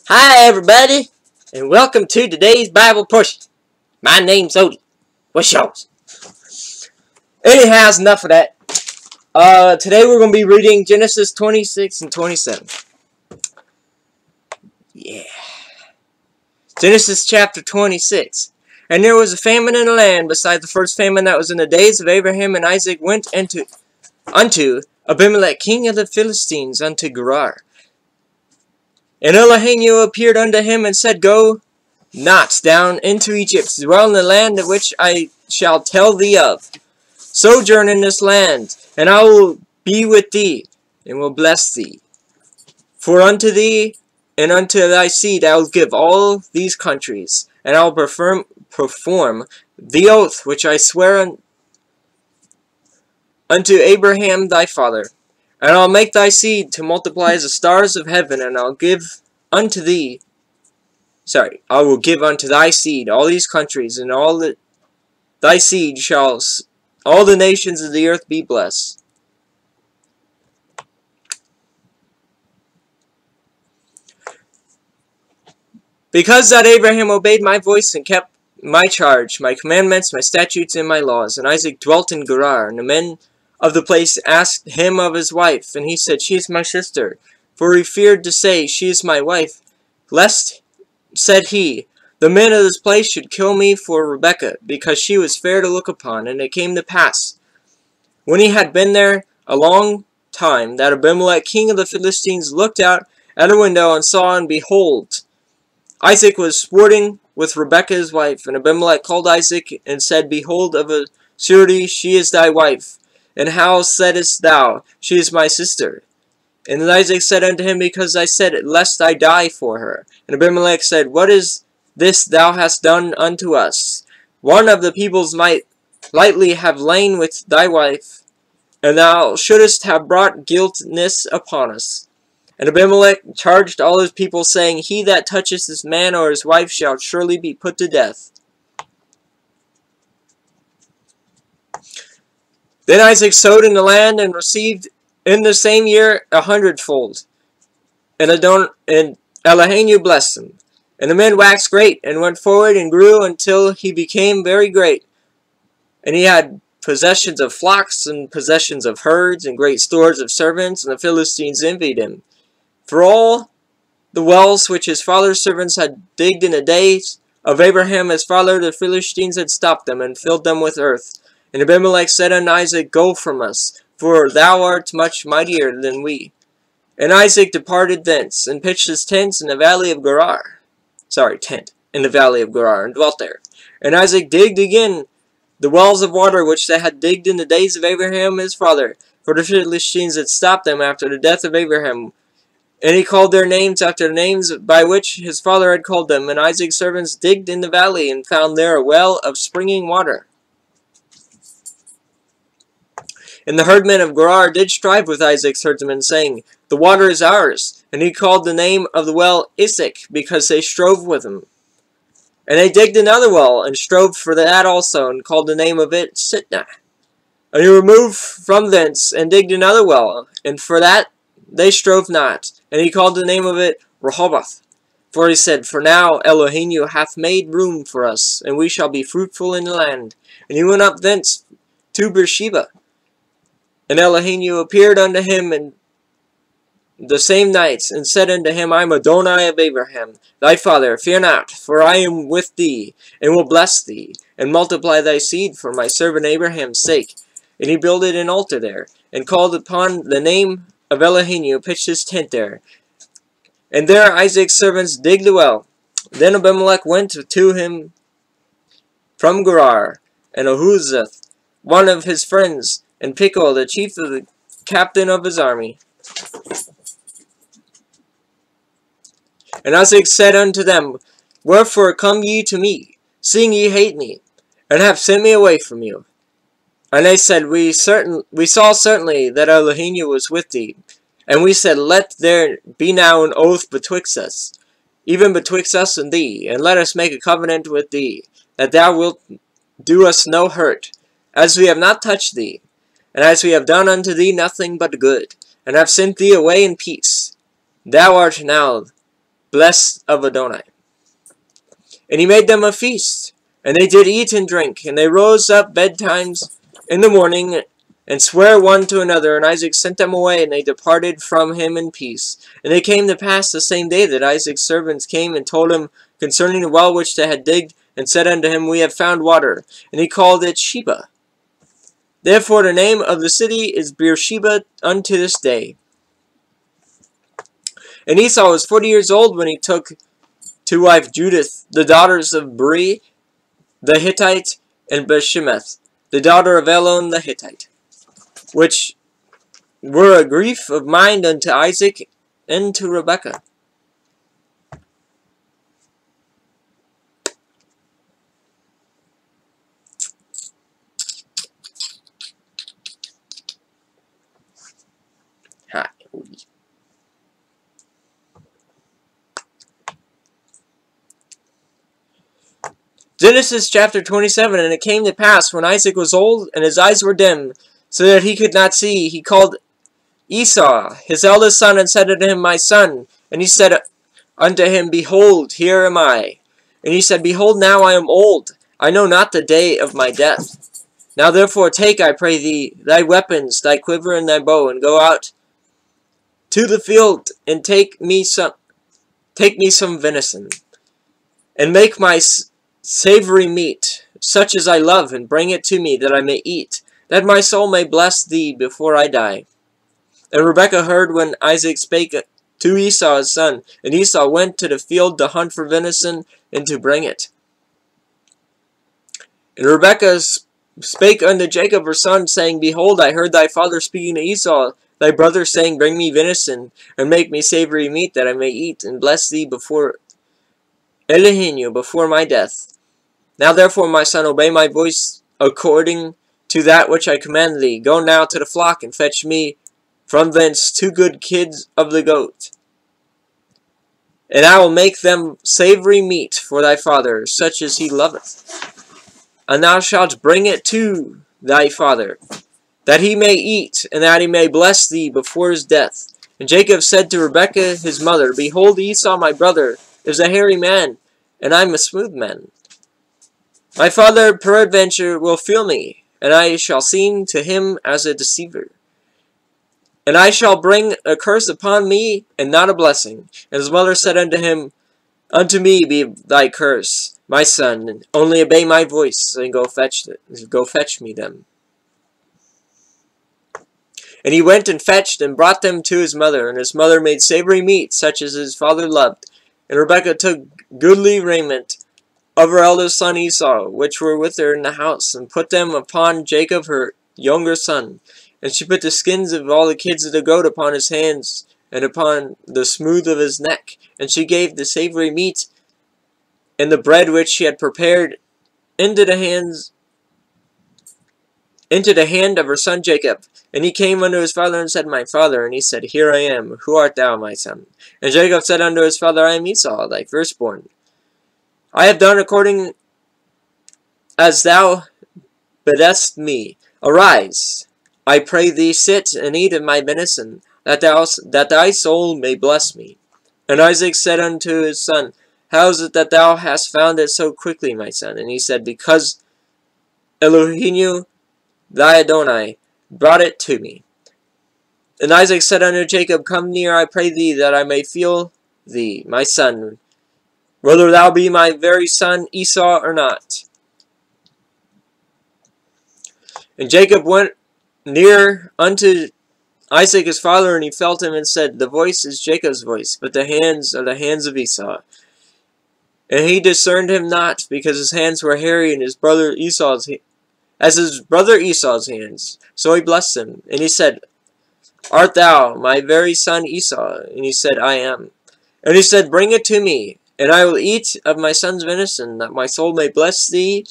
Hi everybody, and welcome to today's Bible portion. My name's Odie. What's yours? Anyhow, enough of that. Today we're going to be reading Genesis 26 and 27. Yeah. Genesis chapter 26. And there was a famine in the land, beside the first famine that was in the days of Abraham, and Isaac went unto Abimelech king of the Philistines unto Gerar. And Elohim appeared unto him and said, Go not down into Egypt, dwell in the land of which I shall tell thee of. Sojourn in this land, and I will be with thee, and will bless thee. For unto thee and unto thy seed I will give all these countries, and I will perform the oath which I swear unto Abraham thy father. And I'll make thy seed to multiply as the stars of heaven, and I'll give unto thee I will give unto thy seed all these countries, and thy seed shall all the nations of the earth be blessed. Because that Abraham obeyed my voice and kept my charge, my commandments, my statutes, and my laws. And Isaac dwelt in Gerar, and the men of the place asked him of his wife, and he said, She is my sister. For he feared to say, She is my wife, lest, said he, the men of this place should kill me for Rebekah, because she was fair to look upon. And it came to pass, when he had been there a long time, that Abimelech king of the Philistines looked out at a window and saw, and behold, Isaac was sporting with Rebekah his wife. And Abimelech called Isaac and said, Behold, of a surety she is thy wife. And how saidst thou, She is my sister? And Isaac said unto him, Because I said, Lest I die for her. And Abimelech said, What is this thou hast done unto us? One of the peoples might lightly have lain with thy wife, and thou shouldest have brought guiltness upon us. And Abimelech charged all his people, saying, He that toucheth this man or his wife shall surely be put to death. Then Isaac sowed in the land, and received in the same year 100-fold. And Elohim blessed him. And the men waxed great, and went forward, and grew until he became very great. And he had possessions of flocks, and possessions of herds, and great stores of servants, and the Philistines envied him. For all the wells which his father's servants had digged in the days of Abraham his father, the Philistines had stopped them, and filled them with earth. And Abimelech said unto Isaac, Go from us, for thou art much mightier than we. And Isaac departed thence, and pitched his tents in the valley of Gerar. In the valley of Gerar, and dwelt there. And Isaac digged again the wells of water which they had digged in the days of Abraham his father, for the Philistines had stopped them after the death of Abraham. And he called their names after the names by which his father had called them. And Isaac's servants digged in the valley, and found there a well of springing water. And the herdmen of Gerar did strive with Isaac's herdsmen, saying, The water is ours. And he called the name of the well Isaac, because they strove with him. And they digged another well, and strove for that also, and called the name of it Sitnah. And he removed from thence, and digged another well, and for that they strove not. And he called the name of it Rehoboth. For he said, For now Elohim hath made room for us, and we shall be fruitful in the land. And he went up thence to Beersheba. And Elohim appeared unto him in the same night, and said unto him, I am Adonai of Abraham, thy father. Fear not, for I am with thee, and will bless thee, and multiply thy seed for my servant Abraham's sake. And he builded an altar there, and called upon the name of Elohim, pitched his tent there. And there Isaac's servants digged a well. Then Abimelech went to him from Gerar, and Ahuzzath, one of his friends, and Pichol, the chief of the captain of his army. And Isaac said unto them, Wherefore come ye to me, seeing ye hate me, and have sent me away from you? And they said, We saw certainly that Elohim was with thee. And we said, Let there be now an oath betwixt us, even betwixt us and thee, and let us make a covenant with thee, that thou wilt do us no hurt, as we have not touched thee, and as we have done unto thee nothing but good, and have sent thee away in peace. Thou art now blessed of Adonai. And he made them a feast, and they did eat and drink, and they rose up betimes in the morning, and sware one to another. And Isaac sent them away, and they departed from him in peace. And it came to pass the same day that Isaac's servants came and told him concerning the well which they had digged, and said unto him, We have found water. And he called it Sheba. Therefore the name of the city is Beersheba unto this day. And Esau was 40 years old when he took to wife Judith, the daughters of Beri the Hittite, and Bashemath, the daughter of Elon the Hittite, which were a grief of mind unto Isaac and to Rebekah. Genesis chapter 27. And it came to pass, when Isaac was old, and his eyes were dim, so that he could not see, he called Esau, his eldest son, and said unto him, My son. And he said unto him, Behold, here am I. And he said, Behold, now I am old, I know not the day of my death. Now therefore take, I pray thee, thy weapons, thy quiver, and thy bow, and go out to the field, and take me some venison, and make my savory meat, such as I love, and bring it to me, that I may eat, that my soul may bless thee before I die. And Rebekah heard when Isaac spake to Esau his son, and Esau went to the field to hunt for venison, and to bring it. And Rebekah spake unto Jacob her son, saying, Behold, I heard thy father speaking to Esau, thy brother, saying, Bring me venison, and make me savory meat, that I may eat, and bless thee before Elohim, before my death. Now therefore, my son, obey my voice according to that which I command thee. Go now to the flock, and fetch me from thence 2 good kids of the goat. And I will make them savory meat for thy father, such as he loveth. And thou shalt bring it to thy father, that he may eat, and that he may bless thee before his death. And Jacob said to Rebekah his mother, Behold, Esau my brother is a hairy man, and I am a smooth man. My father peradventure will feel me, and I shall seem to him as a deceiver. And I shall bring a curse upon me, and not a blessing. And his mother said unto him, Unto me be thy curse, my son, only obey my voice, and go fetch me them. And he went and fetched, and brought them to his mother. And his mother made savory meat, such as his father loved. And Rebekah took goodly raiment of her eldest son Esau, which were with her in the house, and put them upon Jacob her younger son. And she put the skins of all the kids of the goat upon his hands, and upon the smooth of his neck. And she gave the savory meat and the bread which she had prepared into the hand of her son Jacob. And he came unto his father, and said, My father. And he said, Here I am. Who art thou, my son? And Jacob said unto his father, I am Esau, thy firstborn. I have done according as thou biddest me. Arise, I pray thee, sit and eat of my venison, that thy soul may bless me. And Isaac said unto his son, How is it that thou hast found it so quickly, my son? And he said, Because Elohim, thy Adonai, brought it to me. And Isaac said unto Jacob, Come near, I pray thee, that I may feel thee, my son, whether thou be my very son Esau or not. And Jacob went near unto Isaac his father, and he felt him, and said, The voice is Jacob's voice, but the hands are the hands of Esau. And he discerned him not, because his hands were hairy, and his brother Esau's as his brother Esau's hands. So he blessed him, and he said, Art thou my very son Esau? And he said, I am. And he said, Bring it to me, and I will eat of my son's venison, that my soul may bless thee.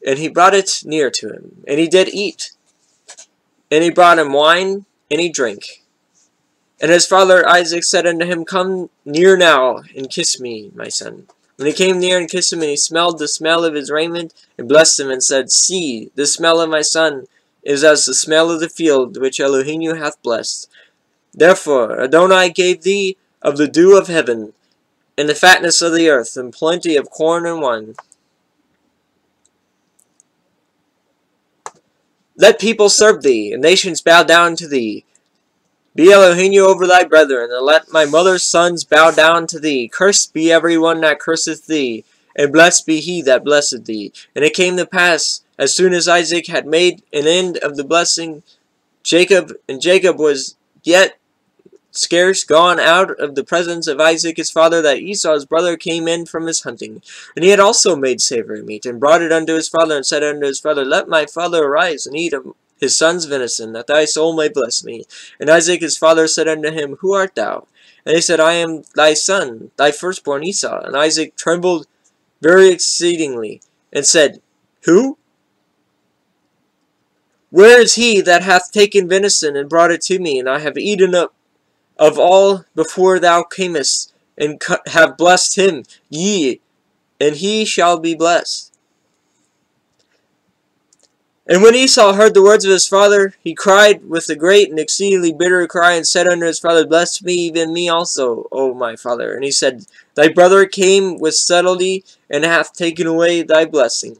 And he brought it near to him, and he did eat. And he brought him wine, and he drank. And his father Isaac said unto him, Come near now, and kiss me, my son. And he came near and kissed him, and he smelled the smell of his raiment, and blessed him, and said, See, the smell of my son is as the smell of the field, which Elohim hath blessed. Therefore Adonai gave thee of the dew of heaven, and the fatness of the earth, and plenty of corn and wine. Let people serve thee, and nations bow down to thee. Be Elohenu over thy brethren, and let my mother's sons bow down to thee. Cursed be every one that curseth thee, and blessed be he that blesseth thee. And it came to pass, as soon as Isaac had made an end of the blessing Jacob, and Jacob was yet scarce gone out of the presence of Isaac his father, that Esau his brother came in from his hunting. And he had also made savory meat, and brought it unto his father, and said unto his father, Let my father arise, and eat of his son's venison, that thy soul may bless me. And Isaac his father said unto him, Who art thou? And he said, I am thy son, thy firstborn Esau. And Isaac trembled very exceedingly, and said, Who? Where is he that hath taken venison, and brought it to me? And I have eaten up of all before thou camest, and have blessed him, and he shall be blessed. And when Esau heard the words of his father, he cried with a great and exceedingly bitter cry, and said unto his father, Bless me, even me also, O my father. And he said, Thy brother came with subtlety, and hath taken away thy blessing.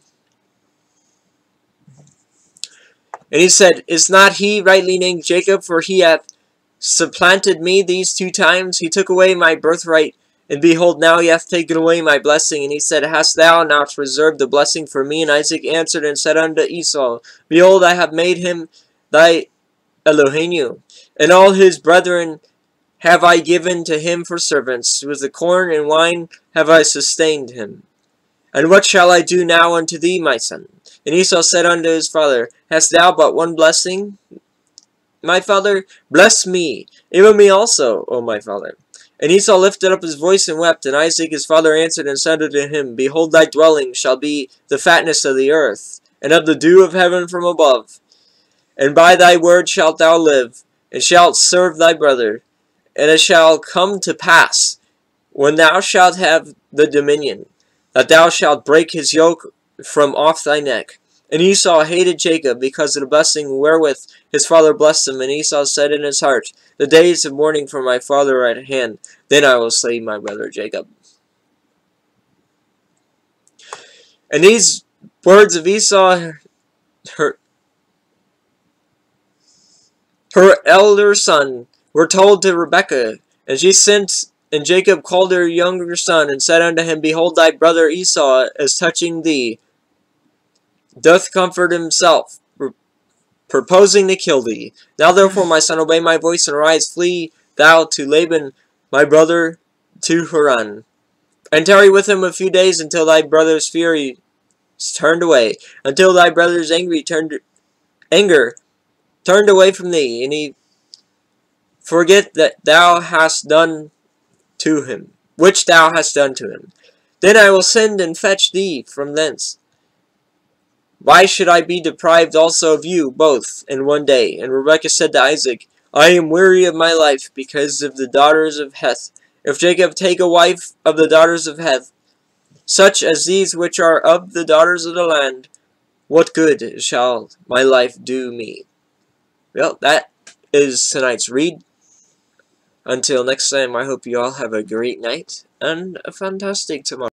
And he said, Is not he rightly named Jacob? For he hath supplanted me these 2 times. He took away my birthright, and behold, now he hath taken away my blessing. And he said, Hast thou not reserved the blessing for me? And Isaac answered and said unto Esau, Behold, I have made him thy Elohenu, and all his brethren have I given to him for servants. With the corn and wine have I sustained him. And what shall I do now unto thee, my son? And Esau said unto his father, Hast thou but one blessing, my father? Bless me, even me also, O my father. And Esau lifted up his voice and wept. And Isaac his father answered and said unto him, Behold, thy dwelling shall be the fatness of the earth, and of the dew of heaven from above. And by thy word shalt thou live, and shalt serve thy brother. And it shall come to pass, when thou shalt have the dominion, that thou shalt break his yoke from off thy neck. And Esau hated Jacob because of the blessing wherewith his father blessed him. And Esau said in his heart, The days of mourning for my father are at hand. Then I will slay my brother Jacob. And these words of Esau, her elder son, were told to Rebekah. And she sent, and Jacob called her younger son, and said unto him, Behold, thy brother Esau, as touching thee, doth comfort himself, purposing to kill thee. Now therefore, my son, obey my voice, and arise, flee thou to Laban my brother to Haran, and tarry with him a few days, until thy brother's fury is turned away, until thy brother's anger turned away from thee, and he forget that thou hast done to him, which thou hast done to him. Then I will send and fetch thee from thence. Why should I be deprived also of you both in one day? And Rebekah said to Isaac, I am weary of my life because of the daughters of Heth. If Jacob take a wife of the daughters of Heth, such as these which are of the daughters of the land, what good shall my life do me? Well, that is tonight's read. Until next time, I hope you all have a great night and a fantastic tomorrow.